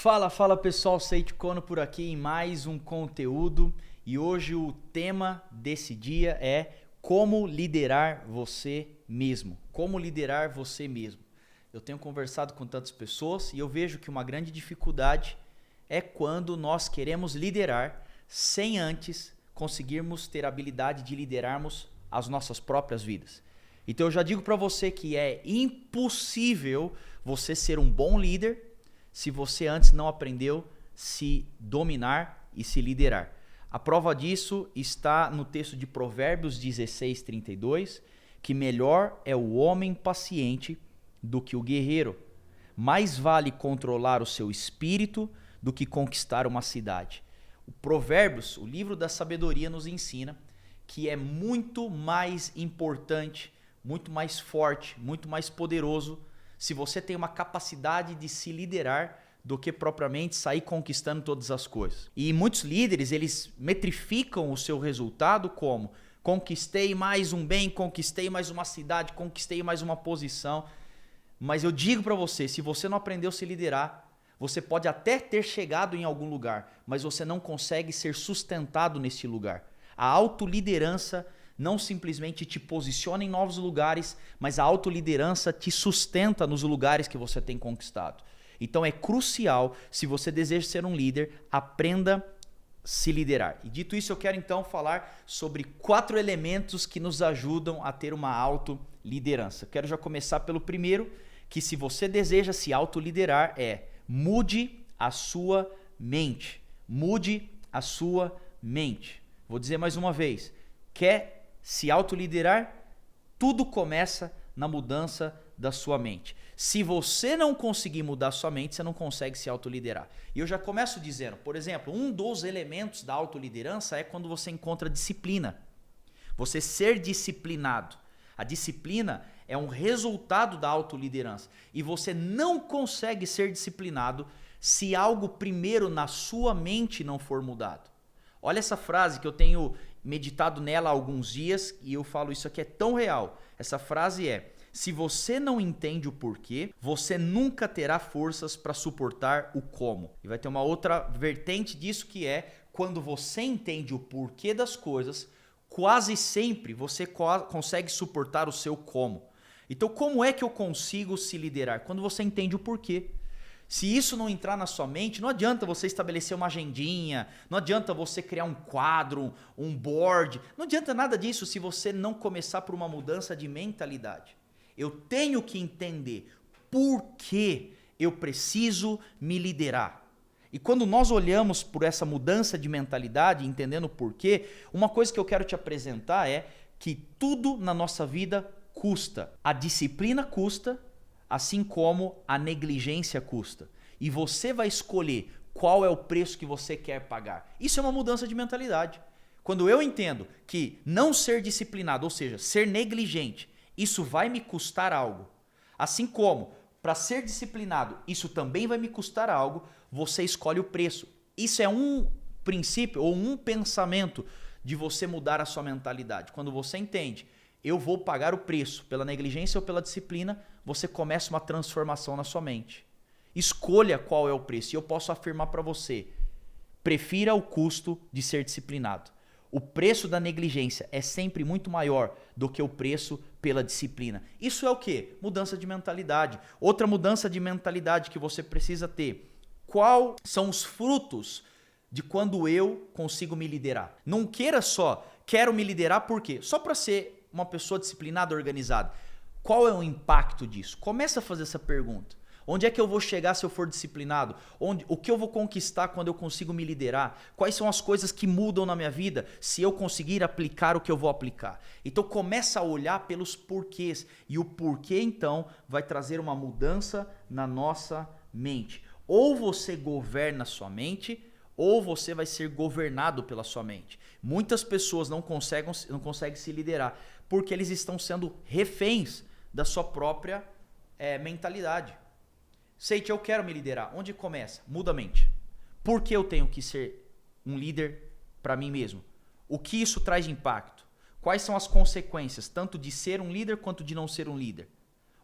Fala pessoal, Seiji Kono por aqui em mais um conteúdo e hoje o tema desse dia é como liderar você mesmo. Como liderar você mesmo. Eu tenho conversado com tantas pessoas e eu vejo que uma grande dificuldade é quando nós queremos liderar sem antes conseguirmos ter a habilidade de liderarmos as nossas próprias vidas. Então eu já digo para você que é impossível você ser um bom líder se você antes não aprendeu se dominar e se liderar. A prova disso está no texto de Provérbios 16:32, que melhor é o homem paciente do que o guerreiro. Mais vale controlar o seu espírito do que conquistar uma cidade. O Provérbios, o livro da sabedoria, nos ensina que é muito mais importante, muito mais forte, muito mais poderoso se você tem uma capacidade de se liderar do que propriamente sair conquistando todas as coisas. E muitos líderes, eles metrificam o seu resultado como conquistei mais um bem, conquistei mais uma cidade, conquistei mais uma posição. Mas eu digo para você, se você não aprendeu a se liderar, você pode até ter chegado em algum lugar, mas você não consegue ser sustentado nesse lugar. A autoliderança não simplesmente te posiciona em novos lugares, mas a autoliderança te sustenta nos lugares que você tem conquistado. Então é crucial, se você deseja ser um líder, aprenda a se liderar. E dito isso, eu quero então falar sobre 4 elementos que nos ajudam a ter uma autoliderança. Quero já começar pelo primeiro, que se você deseja se autoliderar mude a sua mente. Mude a sua mente. Vou dizer mais uma vez, quer se autoliderar? Tudo começa na mudança da sua mente. Se você não conseguir mudar a sua mente, você não consegue se autoliderar. E eu já começo dizendo, por exemplo, um dos elementos da autoliderança é quando você encontra disciplina. Você ser disciplinado. A disciplina é um resultado da autoliderança. E você não consegue ser disciplinado se algo primeiro na sua mente não for mudado. Olha essa frase que eu tenho meditado nela há alguns dias e eu falo isso aqui é tão real. Essa frase é: se você não entende o porquê, você nunca terá forças para suportar o como. E vai ter uma outra vertente disso que é quando você entende o porquê das coisas, quase sempre você consegue suportar o seu como. Então, como é que eu consigo se liderar? Quando você entende o porquê. Se isso não entrar na sua mente, não adianta você estabelecer uma agendinha, não adianta você criar um quadro, um board, não adianta nada disso se você não começar por uma mudança de mentalidade. Eu tenho que entender por que eu preciso me liderar. E quando nós olhamos por essa mudança de mentalidade, entendendo o porquê, uma coisa que eu quero te apresentar é que tudo na nossa vida custa. A disciplina custa, assim como a negligência custa. E você vai escolher qual é o preço que você quer pagar. Isso é uma mudança de mentalidade. Quando eu entendo que não ser disciplinado, ou seja, ser negligente, isso vai me custar algo. Assim como, para ser disciplinado, isso também vai me custar algo, você escolhe o preço. Isso é um princípio ou um pensamento de você mudar a sua mentalidade. Quando você entende, eu vou pagar o preço pela negligência ou pela disciplina, você começa uma transformação na sua mente. Escolha qual é o preço. E eu posso afirmar para você, prefira o custo de ser disciplinado. O preço da negligência é sempre muito maior do que o preço pela disciplina. Isso é o quê? Mudança de mentalidade. Outra mudança de mentalidade que você precisa ter. Quais são os frutos de quando eu consigo me liderar? Não queira só, quero me liderar por quê? Só para ser uma pessoa disciplinada, organizada. Qual é o impacto disso? Começa a fazer essa pergunta. Onde é que eu vou chegar se eu for disciplinado? O que eu vou conquistar quando eu consigo me liderar? Quais são as coisas que mudam na minha vida se eu conseguir aplicar o que eu vou aplicar? Então começa a olhar pelos porquês. E o porquê então vai trazer uma mudança na nossa mente. Ou você governa a sua mente, ou você vai ser governado pela sua mente. Muitas pessoas não conseguem se liderar porque eles estão sendo reféns da sua própria mentalidade. Seiji, eu quero me liderar. Onde começa? Muda a mente. Por que eu tenho que ser um líder para mim mesmo? O que isso traz de impacto? Quais são as consequências, tanto de ser um líder quanto de não ser um líder?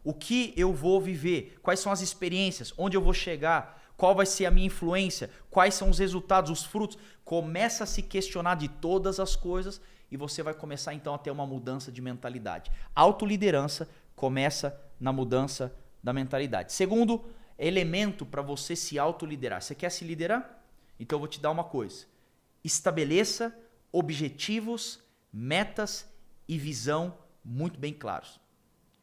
O que eu vou viver? Quais são as experiências? Onde eu vou chegar? Qual vai ser a minha influência? Quais são os resultados, os frutos? Começa a se questionar de todas as coisas e você vai começar então a ter uma mudança de mentalidade. Autoliderança começa na mudança da mentalidade. Segundo elemento para você se autoliderar. Você quer se liderar? Então eu vou te dar uma coisa. Estabeleça objetivos, metas e visão muito bem claros.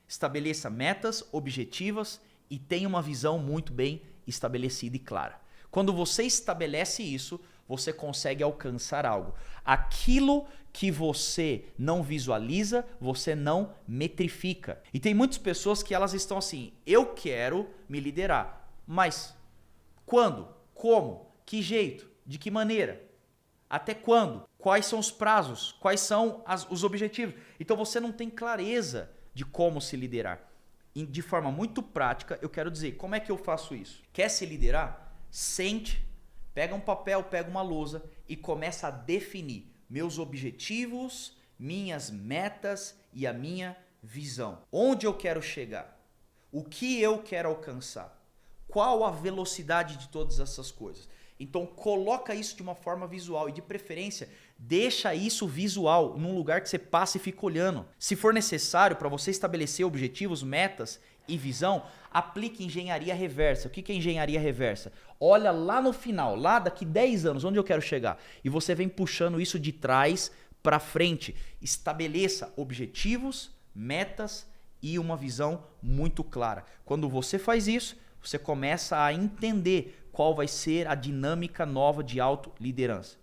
Estabeleça metas objetivas e tenha uma visão muito bem estabelecida e clara. Quando você estabelece isso, você consegue alcançar algo. Aquilo que você não visualiza, você não metrifica. E tem muitas pessoas que elas estão assim, eu quero me liderar, mas quando? Como? Que jeito? De que maneira? Até quando? Quais são os prazos? Quais são os objetivos? Então você não tem clareza de como se liderar. E de forma muito prática, eu quero dizer, como é que eu faço isso? Quer se liderar? Sente, pega um papel, pega uma lousa e começa a definir meus objetivos, minhas metas e a minha visão. Onde eu quero chegar? O que eu quero alcançar? Qual a velocidade de todas essas coisas? Então coloca isso de uma forma visual e de preferência deixa isso visual num lugar que você passa e fica olhando. Se for necessário para você estabelecer objetivos, metas e visão, aplique engenharia reversa. O que é engenharia reversa? Olha lá no final, lá daqui 10 anos, onde eu quero chegar. E você vem puxando isso de trás para frente. Estabeleça objetivos, metas e uma visão muito clara. Quando você faz isso, você começa a entender qual vai ser a dinâmica nova de autoliderança.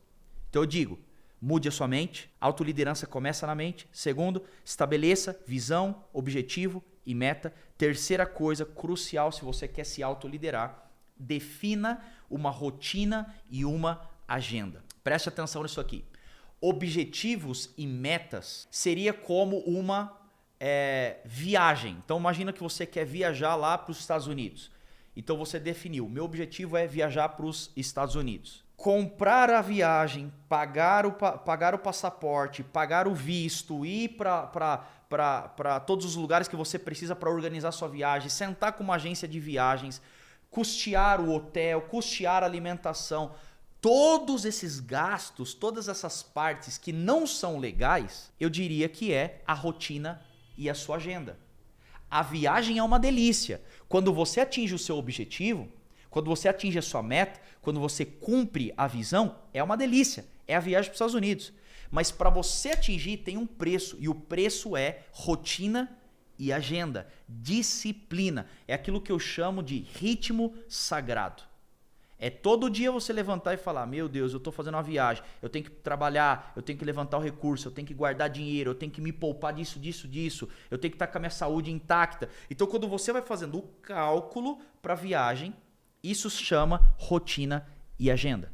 Então eu digo, mude a sua mente, autoliderança começa na mente. Segundo, estabeleça visão, objetivo e meta. Terceira coisa crucial se você quer se autoliderar, defina uma rotina e uma agenda. Preste atenção nisso aqui. Objetivos e metas seria como uma viagem. Então imagina que você quer viajar lá para os Estados Unidos. Então você definiu, meu objetivo é viajar para os Estados Unidos. Comprar a viagem, pagar o passaporte, pagar o visto, ir para todos os lugares que você precisa para organizar sua viagem, sentar com uma agência de viagens, custear o hotel, custear a alimentação. Todos esses gastos, todas essas partes que não são legais, eu diria que é a rotina e a sua agenda. A viagem é uma delícia. Quando você atinge o seu objetivo, quando você atinge a sua meta, quando você cumpre a visão, é uma delícia. É a viagem para os Estados Unidos. Mas para você atingir tem um preço. E o preço é rotina e agenda. Disciplina. É aquilo que eu chamo de ritmo sagrado. É todo dia você levantar e falar, meu Deus, eu estou fazendo uma viagem, eu tenho que trabalhar, eu tenho que levantar o recurso, eu tenho que guardar dinheiro, eu tenho que me poupar disso, eu tenho que estar com a minha saúde intacta. Então quando você vai fazendo o cálculo para a viagem, isso se chama rotina e agenda.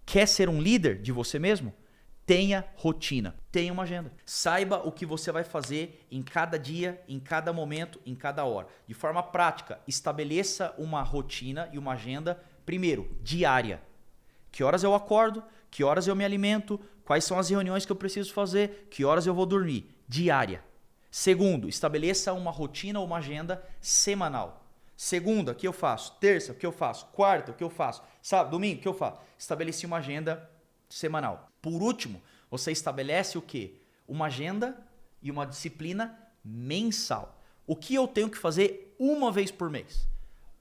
Quer ser um líder de você mesmo? Tenha rotina, tenha uma agenda. Saiba o que você vai fazer em cada dia, em cada momento, em cada hora. De forma prática, estabeleça uma rotina e uma agenda. Primeiro, diária. Que horas eu acordo? Que horas eu me alimento? Quais são as reuniões que eu preciso fazer? Que horas eu vou dormir? Diária. Segundo, estabeleça uma rotina ou uma agenda semanal. Segunda, o que eu faço? Terça, o que eu faço? Quarta, o que eu faço? Sábado, domingo, o que eu faço? Estabeleci uma agenda semanal. Por último, você estabelece o quê? Uma agenda e uma disciplina mensal. O que eu tenho que fazer uma vez por mês?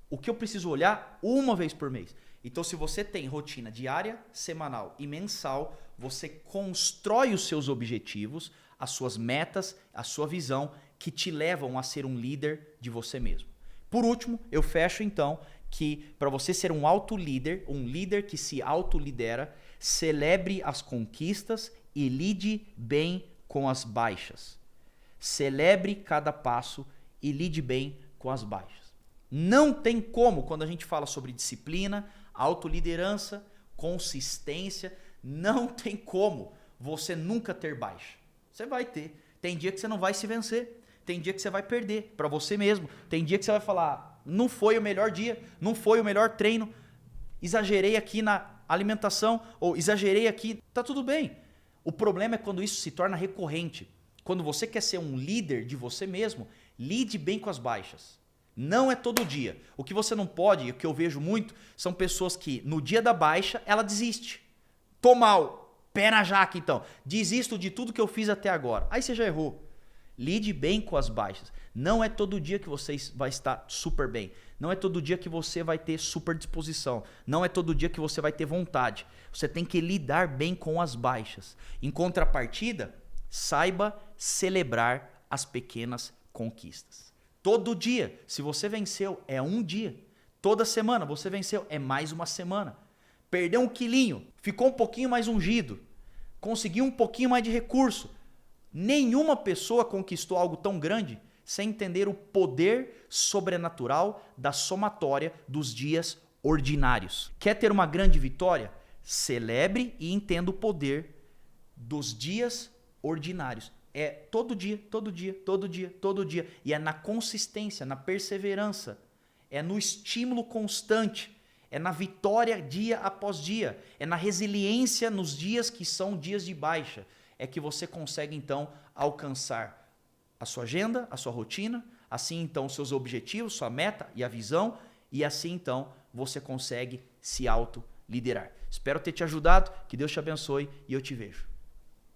O que eu preciso olhar uma vez por mês. Então, se você tem rotina diária, semanal e mensal, você constrói os seus objetivos, as suas metas, a sua visão, que te levam a ser um líder de você mesmo. Por último, eu fecho então que para você ser um autolíder, um líder que se autolidera, celebre as conquistas e lide bem com as baixas. Celebre cada passo e lide bem com as baixas. Não tem como, quando a gente fala sobre disciplina, autoliderança, consistência, não tem como você nunca ter baixa. Você vai ter. Tem dia que você não vai se vencer. Tem dia que você vai perder para você mesmo. Tem dia que você vai falar, não foi o melhor dia, não foi o melhor treino, exagerei aqui na alimentação ou exagerei aqui. Tá tudo bem. O problema é quando isso se torna recorrente. Quando você quer ser um líder de você mesmo, lide bem com as baixas. Não é todo dia. O que você não pode, e o que eu vejo muito, são pessoas que no dia da baixa ela desiste. Tô mal, pé na jaca então. Desisto de tudo que eu fiz até agora. Aí você já errou. Lide bem com as baixas. Não é todo dia que você vai estar super bem. Não é todo dia que você vai ter super disposição. Não é todo dia que você vai ter vontade. Você tem que lidar bem com as baixas. Em contrapartida, saiba celebrar as pequenas conquistas. Todo dia, se você venceu, é um dia. Toda semana você venceu, é mais uma semana. Perdeu um quilinho, ficou um pouquinho mais ungido, conseguiu um pouquinho mais de recurso. Nenhuma pessoa conquistou algo tão grande sem entender o poder sobrenatural da somatória dos dias ordinários. Quer ter uma grande vitória? Celebre e entenda o poder dos dias ordinários. É todo dia, todo dia, todo dia, todo dia. E é na consistência, na perseverança. É no estímulo constante. É na vitória dia após dia. É na resiliência nos dias que são dias de baixa. É que você consegue, então, alcançar a sua agenda, a sua rotina, assim, então, os seus objetivos, sua meta e a visão, e assim, então, você consegue se autoliderar. Espero ter te ajudado, que Deus te abençoe e eu te vejo.